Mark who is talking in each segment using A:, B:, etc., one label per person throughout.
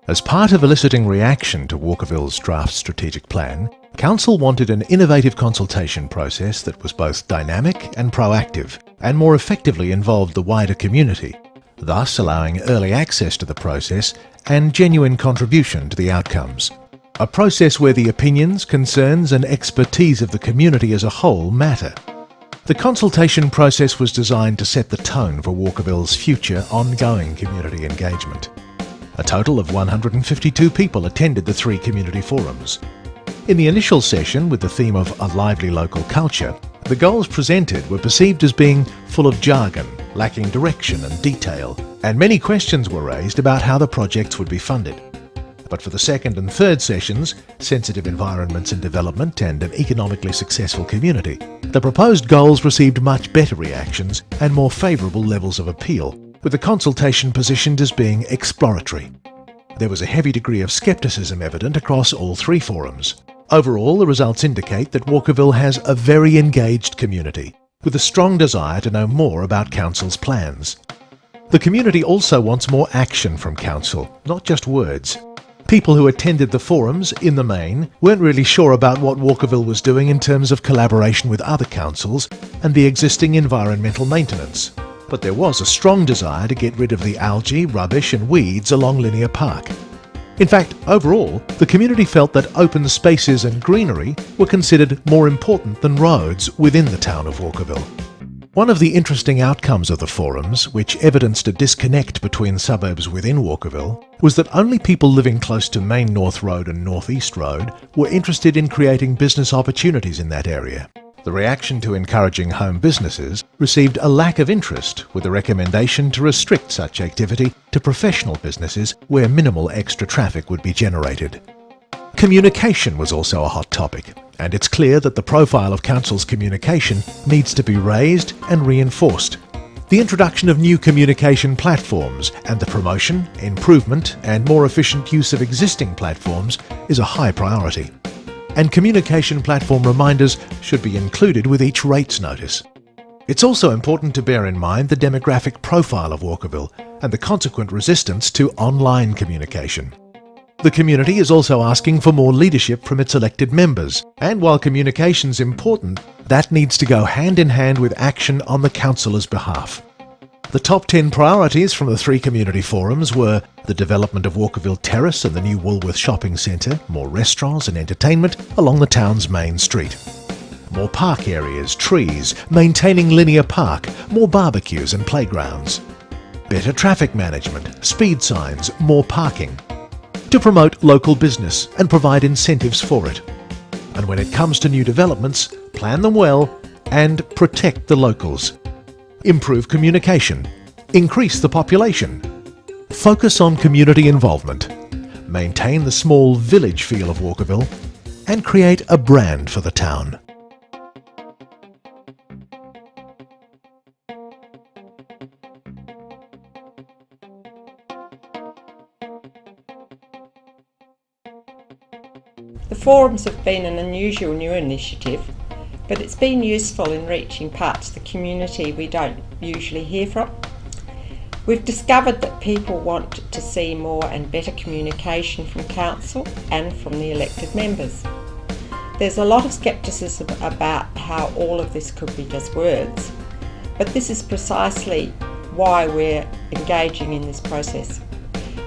A: As part of eliciting reaction to Walkerville's draft strategic plan, Council wanted an innovative consultation process that was both dynamic and proactive, and more effectively involved the wider community, thus allowing early access to the process and genuine contribution to the outcomes. A process where the opinions, concerns and expertise of the community as a whole matter. The consultation process was designed to set the tone for Walkerville's future ongoing community engagement. A total of 152 people attended the 3 community forums. In the initial session, with the theme of a lively local culture, the goals presented were perceived as being full of jargon, lacking direction and detail, and many questions were raised about how the projects would be funded. But for the second and third sessions, sensitive environments and development and an economically successful community, the proposed goals received much better reactions and more favourable levels of appeal, with the consultation positioned as being exploratory. There was a heavy degree of scepticism evident across all 3 forums. Overall, the results indicate that Walkerville has a very engaged community, with a strong desire to know more about Council's plans. The community also wants more action from Council, not just words. People who attended the forums, in the main, weren't really sure about what Walkerville was doing in terms of collaboration with other councils and the existing environmental maintenance. But there was a strong desire to get rid of the algae, rubbish and weeds along Linear Park. In fact, overall, the community felt that open spaces and greenery were considered more important than roads within the town of Walkerville. One of the interesting outcomes of the forums, which evidenced a disconnect between suburbs within Walkerville, was that only people living close to Main North Road and North East Road were interested in creating business opportunities in that area. The reaction to encouraging home businesses received a lack of interest, with a recommendation to restrict such activity to professional businesses where minimal extra traffic would be generated. Communication was also a hot topic, and it's clear that the profile of Council's communication needs to be raised and reinforced. The introduction of new communication platforms and the promotion, improvement and more efficient use of existing platforms is a high priority. And communication platform reminders should be included with each rates notice. It's also important to bear in mind the demographic profile of Walkerville and the consequent resistance to online communication. The community is also asking for more leadership from its elected members, and while communication's important, that needs to go hand in hand with action on the councillor's behalf. The top 10 priorities from the 3 community forums were the development of Walkerville Terrace and the new Woolworth Shopping Centre, more restaurants and entertainment along the town's main street. More park areas, trees, maintaining Linear Park, more barbecues and playgrounds. Better traffic management, speed signs, more parking. To promote local business and provide incentives for it. And when it comes to new developments, plan them well and protect the locals. Improve communication, increase the population, focus on community involvement, maintain the small village feel of Walkerville, and create a brand for the town.
B: The forums have been an unusual new initiative, but it's been useful in reaching parts of the community we don't usually hear from. We've discovered that people want to see more and better communication from Council and from the elected members. There's a lot of scepticism about how all of this could be just words, but this is precisely why we're engaging in this process.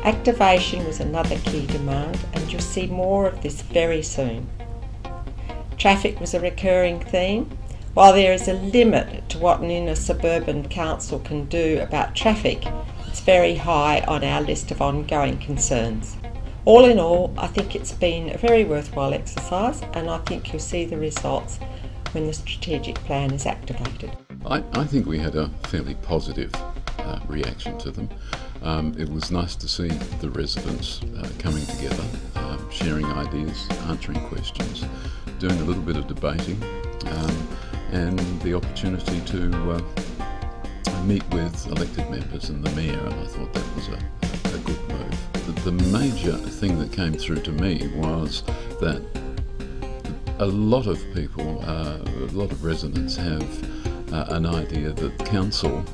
B: Activation was another key demand, and you'll see more of this very soon. Traffic was a recurring theme. While there is a limit to what an inner suburban council can do about traffic, it's very high on our list of ongoing concerns. All in all, I think it's been a very worthwhile exercise, and I think you'll see the results when the strategic plan is activated.
C: I think we had a fairly positive reaction to them. It was nice to see the residents coming together, sharing ideas, answering questions, doing a little bit of debating, and the opportunity to meet with elected members and the mayor, and I thought that was a good move. The major thing that came through to me was that a lot of people, a lot of residents have an idea that council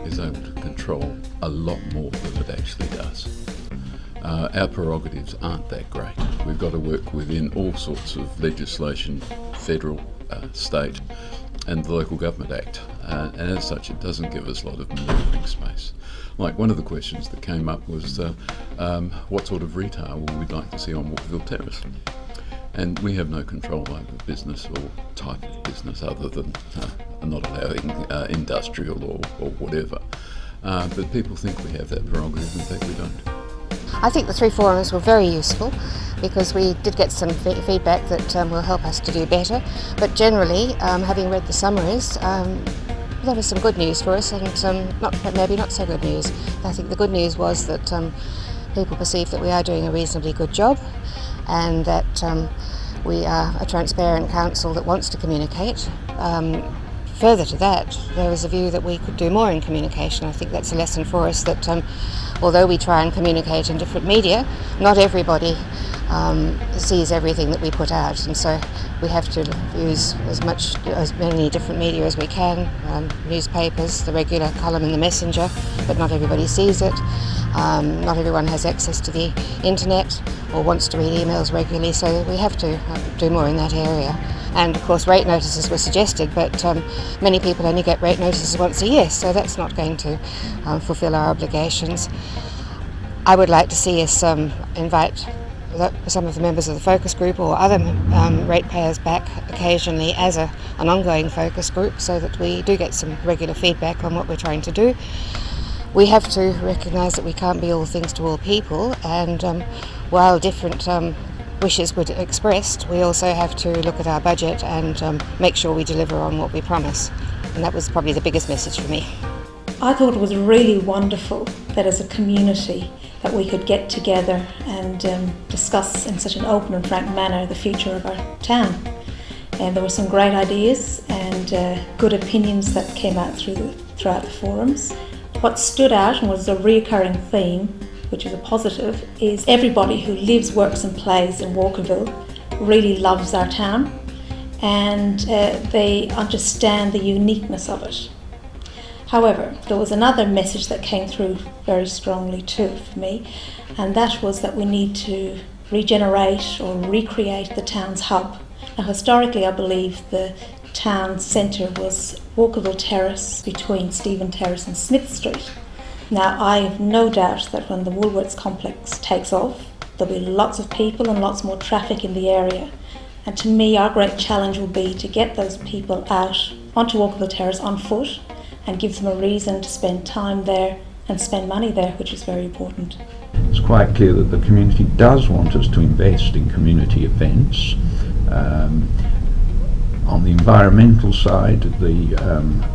C: is able to control a lot more than it actually does. Our prerogatives aren't that great. We've got to work within all sorts of legislation, federal, state, and the Local Government Act, and as such it doesn't give us a lot of manoeuvring space. Like one of the questions that came up was what sort of retail would we like to see on Walkerville Terrace? And we have no control over business or type of business other than not allowing industrial or whatever. But people think we have that prerogative, in fact we don't.
D: I think the 3 forums were very useful because we did get some feedback that will help us to do better. But generally, having read the summaries, there was some good news for us and maybe not so good news. I think the good news was that people perceive that we are doing a reasonably good job and that we are a transparent council that wants to communicate. Further to that, there was a view that we could do more in communication. I think that's a lesson for us that although we try and communicate in different media, not everybody sees everything that we put out, and so we have to use as many different media as we can, newspapers, the regular column in the Messenger, but not everybody sees it. Not everyone has access to the internet or wants to read emails regularly, so we have to do more in that area. And of course rate notices were suggested, but many people only get rate notices once a year, so that's not going to fulfil our obligations. I would like to see us invite some of the members of the focus group or other ratepayers back occasionally as an ongoing focus group so that we do get some regular feedback on what we're trying to do. We have to recognise that we can't be all things to all people, and while different wishes were expressed, we also have to look at our budget and make sure we deliver on what we promise. And that was probably the biggest message for me.
E: I thought it was really wonderful that as a community that we could get together and discuss in such an open and frank manner the future of our town. And there were some great ideas and good opinions that came out throughout the forums. What stood out and was a reoccurring theme, which is a positive, is everybody who lives, works and plays in Walkerville really loves our town, and they understand the uniqueness of it. However, there was another message that came through very strongly too for me, and that was that we need to regenerate or recreate the town's hub. Now historically I believe the town centre was Walkerville Terrace between Stephen Terrace and Smith Street. Now I have no doubt that when the Woolworths complex takes off, there'll be lots of people and lots more traffic in the area. And to me our great challenge will be to get those people out onto Walkerville Terrace on foot and give them a reason to spend time there and spend money there, which is very important.
F: It's quite clear that the community does want us to invest in community events. On the environmental side, the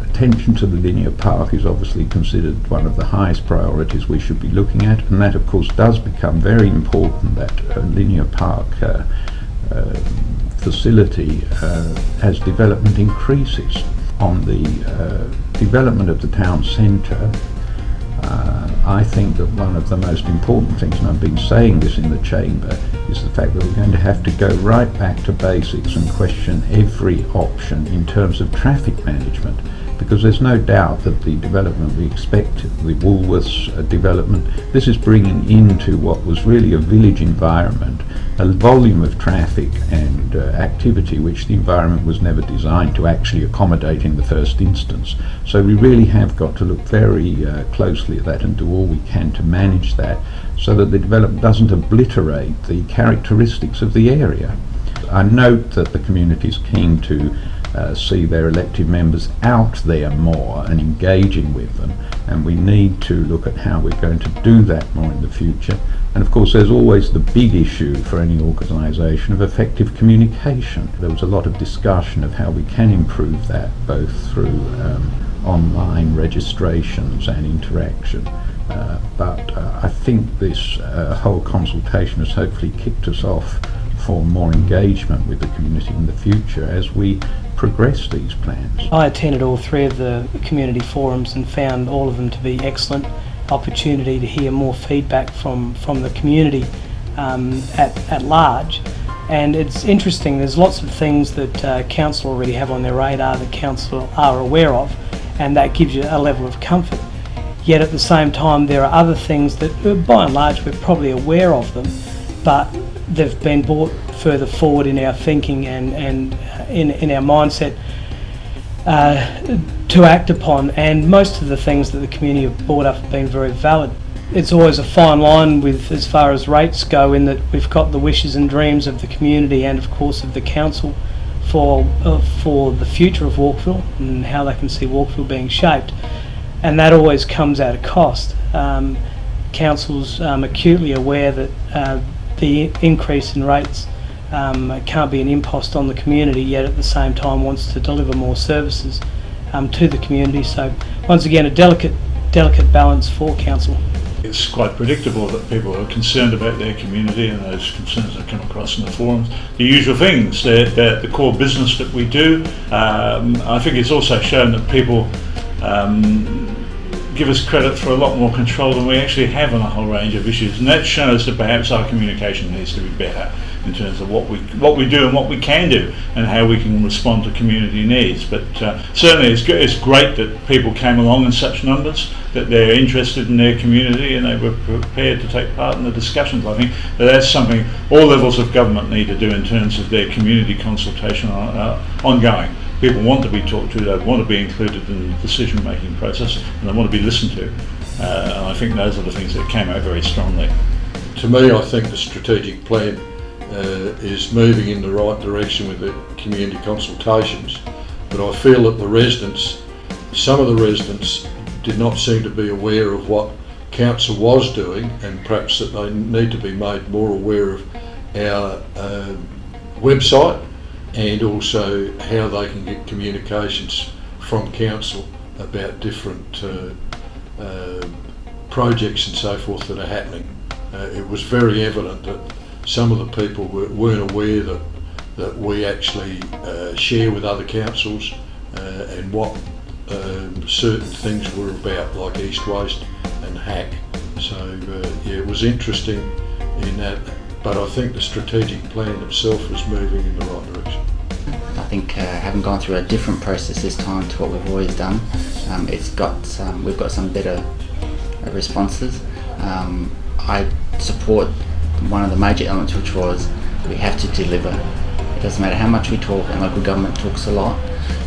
F: attention to the linear park is obviously considered one of the highest priorities we should be looking at, and that of course does become very important, that linear park facility as development increases. On the development of the town centre, I think that one of the most important things, and I've been saying this in the chamber, is the fact that we're going to have to go right back to basics and question every option in terms of traffic management, because there's no doubt that the development we expect, the Woolworths development, this is bringing into what was really a village environment a volume of traffic and activity which the environment was never designed to actually accommodate in the first instance. So we really have got to look very closely at that and do all we can to manage that so that the development doesn't obliterate the characteristics of the area. I note that the community is keen to see their elected members out there more and engaging with them, and we need to look at how we're going to do that more in the future. And of course there's always the big issue for any organisation of effective communication. There was a lot of discussion of how we can improve that, both through online registrations and interaction. But I think this whole consultation has hopefully kicked us off for more engagement with the community in the future as we progress these plans.
G: I attended all 3 of the community forums and found all of them to be excellent. Opportunity to hear more feedback from the community at large, and it's interesting, there's lots of things that council already have on their radar that council are aware of, and that gives you a level of comfort. Yet at the same time, there are other things that, by and large, we're probably aware of them, but they've been brought further forward in our thinking and in our mindset to act upon, and most of the things that the community have brought up have been very valid. It's always a fine line with as far as rates go, in that we've got the wishes and dreams of the community and of course of the council for the future of Walkerville and how they can see Walkerville being shaped, and that always comes at a cost. Council's acutely aware that the increase in rates can't be an impost on the community, yet at the same time wants to deliver more services to the community. So once again, a delicate balance for council.
H: It's quite predictable that people are concerned about their community, and those concerns that come across in the forums. The usual things, the core business that we do. I think it's also shown that people give us credit for a lot more control than we actually have on a whole range of issues, and that shows that perhaps our communication needs to be better in terms of what we do and what we can do and how we can respond to community needs. But certainly it's great that people came along in such numbers, that they're interested in their community and they were prepared to take part in the discussions. I think that's something all levels of government need to do in terms of their community consultation ongoing. People want to be talked to, they want to be included in the decision making process, and they want to be listened to. And I think those are the things that came out very strongly.
I: To me, I think the strategic plan is moving in the right direction with the community consultations, but I feel that some of the residents did not seem to be aware of what council was doing, and perhaps that they need to be made more aware of our website and also how they can get communications from council about different projects and so forth that are happening. It was very evident that some of the people weren't aware that we actually share with other councils and what certain things were about, like East Waste and Hack. So yeah, it was interesting in that, but I think the strategic plan itself is moving in the right direction.
J: I think having gone through a different process this time to what we've always done, we've got some better responses. I support one of the major elements, which was we have to deliver. It doesn't matter how much we talk, and local government talks a lot,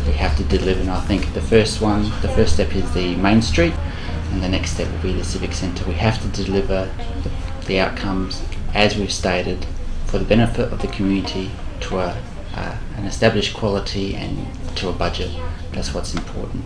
J: we have to deliver. And I think the first step is the main street, and the next step will be the civic centre. We have to deliver the outcomes as we've stated for the benefit of the community, to an established quality and to a budget. That's what's important.